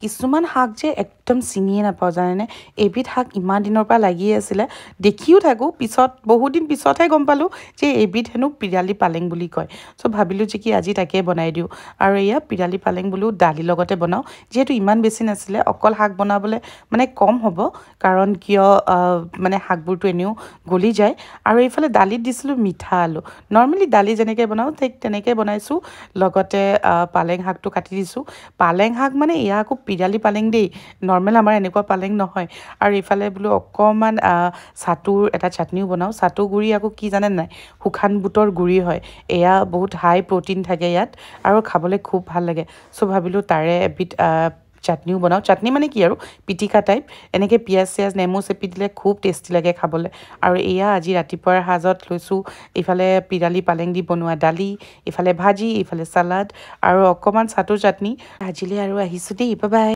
কিছুমান শাক যে একদম চিনিয়ে নাপাওঁ জানেনে এবিধ শাক ইমান দিনৰ পৰা লাগি আছিলে দেখিও থাকোঁ পিছত বহুত দিন পিছতহে গম পালোঁ যে এবিধ হেনো পিৰালি পালেং বুলি কয় চ' ভাবিলোঁ যে কি আজি তাকে বনাই দিওঁ আৰু এয়া পিৰালি পালেং বোলো দালিৰ লগতে বনাওঁ যিহেতু ইমান বেছি নাছিলে অকল শাক বনাবলৈ মানে কম হ'ব কাৰণ কিয় মানে শাকবোৰতো এনেও গলি যায় আৰু এইফালে দালিত দিছিলোঁ মিঠা আলু নৰ্মেলি দালি যেনেকৈ বনাওঁ ঠিক তেনেকৈ বনাইছোঁ লগতে পালেং শাকটো কাটি দিছোঁ পালেং শাক মানে এয়া আকৌ পিৰালি পালেং দেই নৰ্মেল আমাৰ এনেকুৱা পালেং নহয় আৰু ইফালে বোলো অকণমান চাটুৰ এটা চাটনিও বনাওঁ চাটু গুড়ি আকৌ কি জানে নাই শুকান বুটৰ গুড়ি হয় এয়া বহুত হাই প্ৰ'টিন থাকে ইয়াত আৰু খাবলৈ খুব ভাল লাগে চ' ভাবিলোঁ তাৰে এবিধ চাটনিও বনাওঁ চাটনি মানে কি আৰু পিটিকা টাইপ এনেকৈ পিঁয়াজ চিয়াজ নেমু চেপি দিলে খুব টেষ্টি লাগে খাবলৈ আৰু এয়া আজি ৰাতিপুৱাৰ সাজত লৈছোঁ ইফালে পিৰালি পালেং দি বনোৱা দালি ইফালে ভাজি ইফালে চালাড আৰু অকণমান চাটু চাটনি আজিলৈ আৰু আহিছোঁ দেই বাই বাই